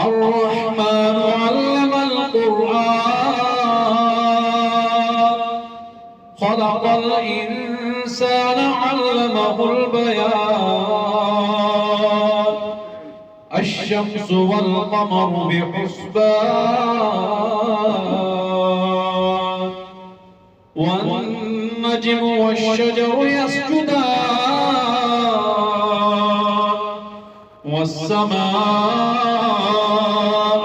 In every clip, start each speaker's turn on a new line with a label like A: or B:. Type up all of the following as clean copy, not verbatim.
A: الرحمن علم القرآن خلق الإنسان علمه البيان الشمس والقمر بحسبان والنجم والشجر يسجدان والسماء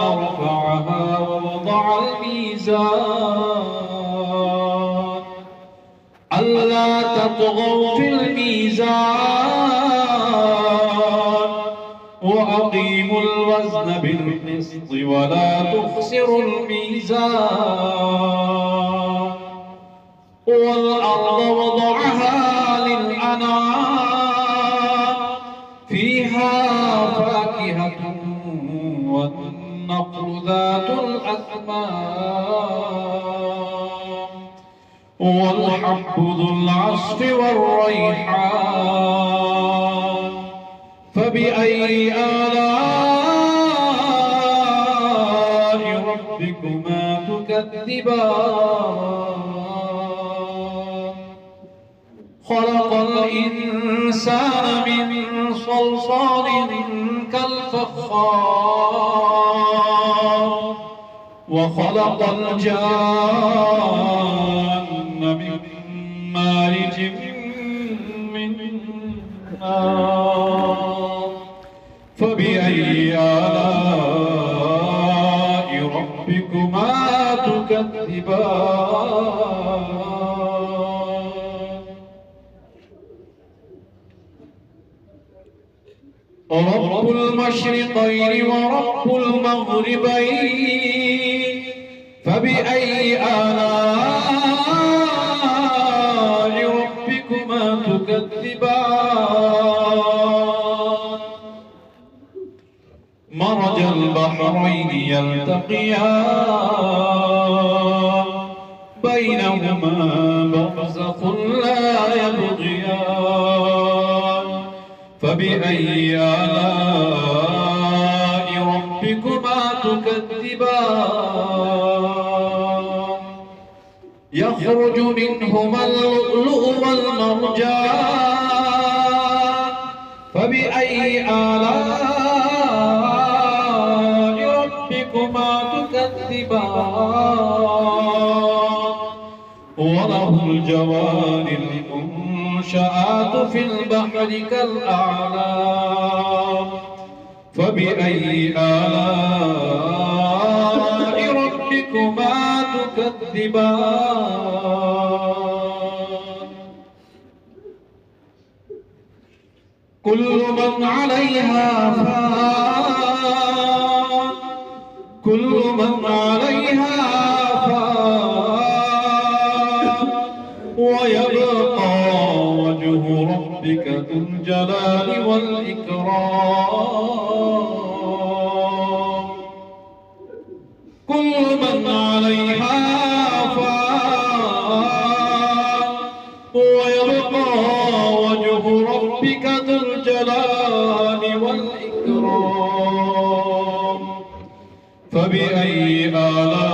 A: رفعها ووضع الميزان ألا تطغوا في الميزان وأقيموا الوزن بالقسط ولا تخسروا الميزان والأرض وضعها للأنعام فيها فاكهة والنخل ذات الأكمام والحب ذو العصف والريحان فبأي آلاء ربكما تكذبان خلق الإنسان من صلصال كالفخار وخلق الجان من مارج من نار فبأي آلاء ربكما تكذبان رب المشرقين ورب المغربين فبأي آلاء ربكما تكذبان مرج البحرين يلتقيان بينهما برزخ لا يبغيان فبأي آلاء ربكما تكذبان يخرج منهما اللؤلؤ والمرجان فبأي آلاء ربكما تكذبان وله الجوار المنشآت في البحر كالأعلام فبأي آلاء ربكما تكذبان كل من عليها فان كل من عليها فان ويبقى وجه ربك ذو الجلال والإكرام كل من عليها فان ويبقى وجه ربك ذو الجلال والإكرام فبأي آلاء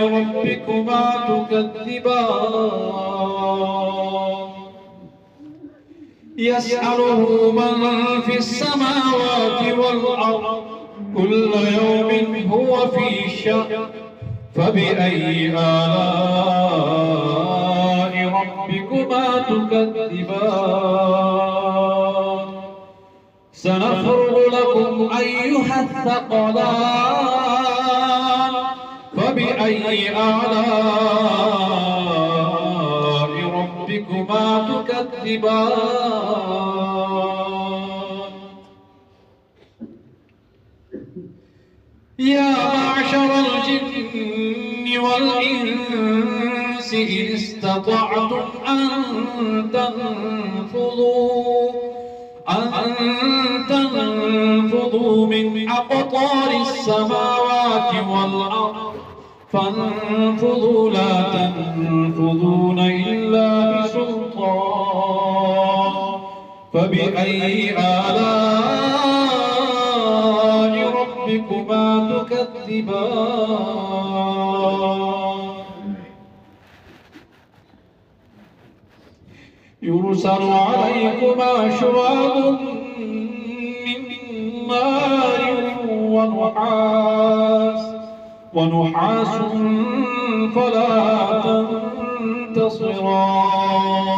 A: ربكما تكذبان يسأله من في السماوات والأرض كل يوم هو في شأن فبأي آلاء ربكما تكذبان سنفرغ لكم أيها الثقلان فبأي آلاء ربكما تكذبان يا معشر الجن والإنس إن استطعتم أن تنفذوا من أقطار السماوات والأرض فانفذوا لا تنفذون إلا بسلطان فبأي آلاء ربكما تكذبان يرسل عليكما شواظ من نار ونحاس فلا تنتصران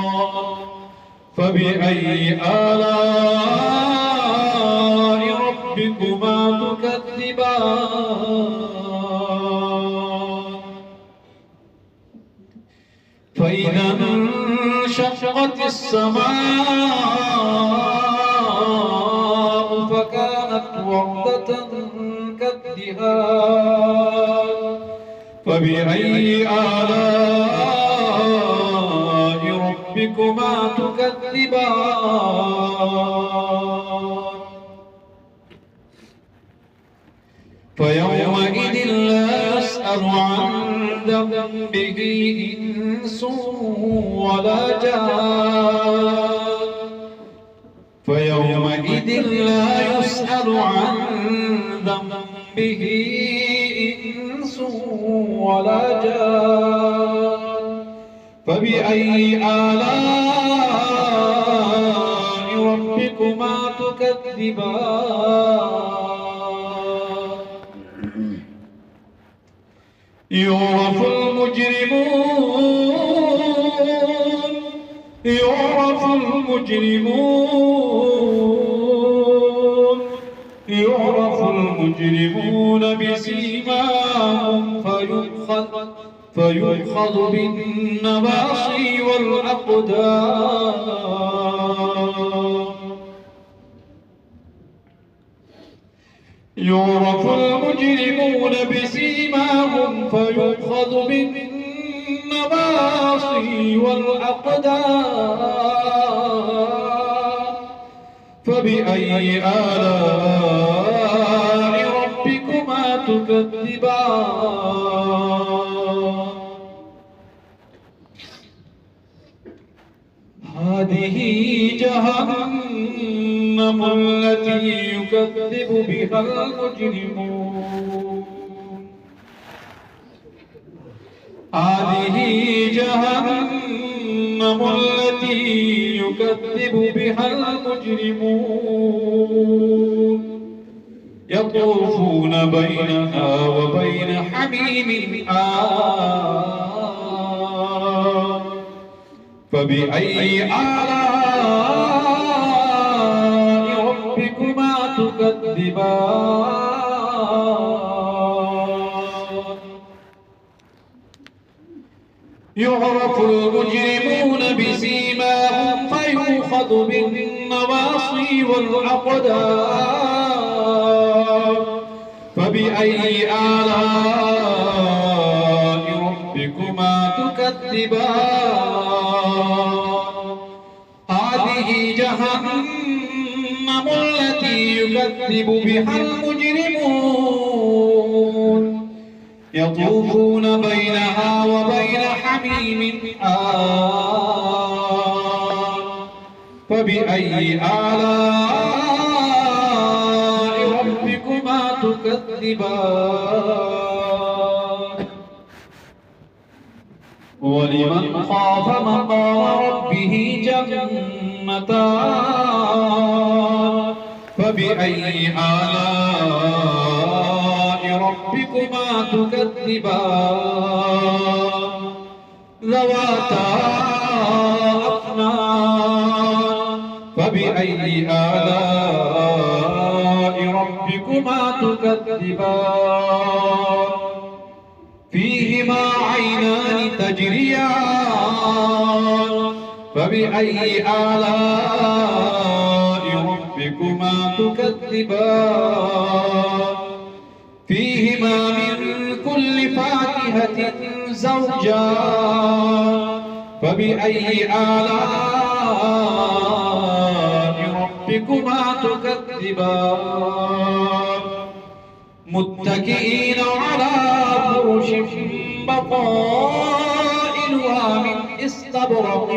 A: فبأي آلاء ربكما تكذبان فإذا انشقت السماء فكانت وردة كالدهان فبأي آلاء ربكما تكذبان فيومئذ لا يسأل عن ذنبه إنس ولا جان فيومئذ لا يسأل عن ذنبه إنس ولا جان فبأي آلاء ربكما تكذبان يعرف المجرمون بسيماهم فيؤخذ بالنواصي والأقدام يعرف المجرمون بسيماهم فيؤخذ بالنواصي والأقدام فبأي آلاء ربكما تكذبان هذه جهنم التي يكذب بها المجرمون هذه جهنم التي يكذب بها المجرمون يطوفون بينها وبين حميم آن فبأي آلاء ربكما تكذبان يعرف المجرمون بسيماهم فيؤخذ بالنواصي والأقدام فبأي آلاء ربكما تكذبان هذه جهنم التي يكذب بها المجرمون يطوفون بينها وبين حميم آن فبأي آلاء ربكما تكذبان ولمن خاف مقام ربه جنتان فبأي آلاء ربكما تكذبان ذواتا أفنان فبأي آلاء ربكما تكذبان فيهما عينان تجريان فبأي آلاء ربكما تكذبان فيهما من كل فاكهة زوجان فبأي آلاء ربكما تكذبان متكئين على فرش بطائنها من استبرق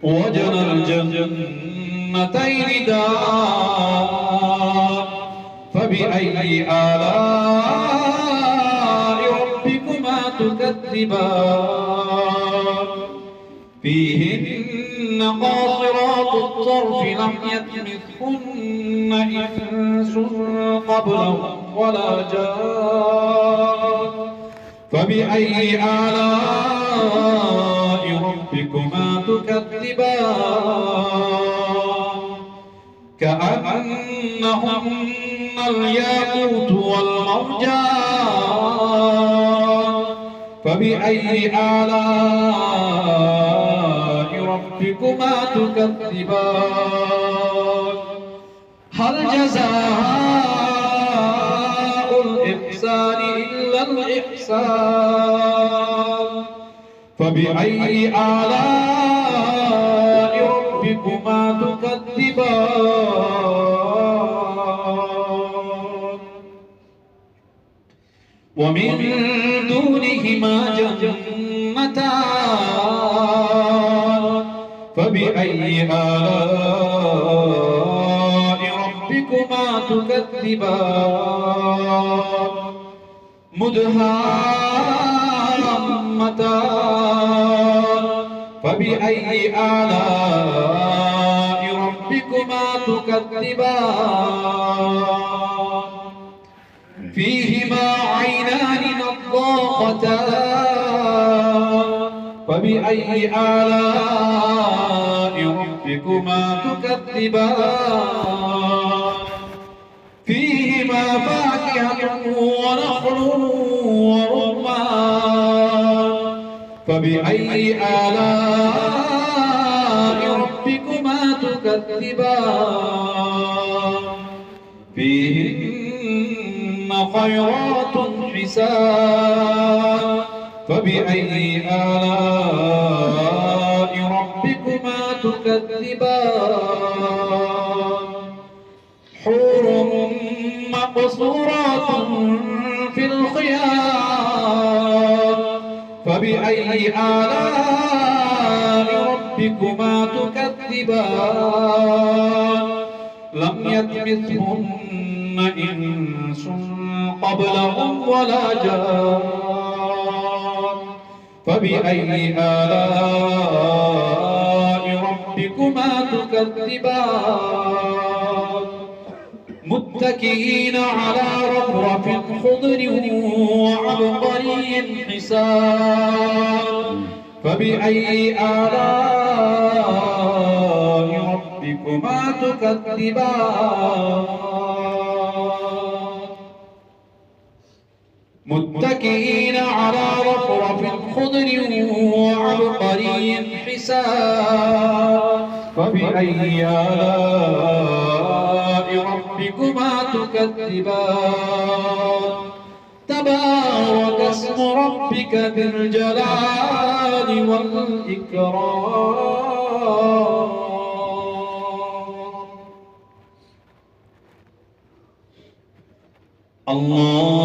A: وجنى الجنتين جنتين دان فبأي آلاء ربكما تكذبان فيهن قاصرات الطرف لم يطمثهن إنس قبلهم ولا جان فبأي آلاء ربكما تكذبان كأنهن الياقوت والمرجان فبأي آلاء ربكما تكذبان هل جزاء الإحسان إلا الإحسان فبأي آلاء ربكما تكذبان ومن دونهما جنتان فبأي آلاء ربكما تكذبان مدهامتان فبأي آلاء ربكما تكذبان فيهما عينان نضاختان فبأي آلاء ربكما تكذبان فيهما فاكهة ونخل ورمان فبأي آلاء ربكما تكذبان فيهن خيرات حسان فبأي آلاء ربكما تكذبان حور مقصورات في الخيام فبأي آلاء ربكما تكذبان لم يطمثهن إنس قبلهم ولا جان فبأي آلاء ربكما تكذبان متكئين على رفرف خضر وعبقري حسان فبأي آلاء ربكما تكذبان متكئين على رفرف خضر وعبقري حسان فبأي آلاء ربكما تكذبان تبارك اسم ربك ذي الجلال والإكرام الله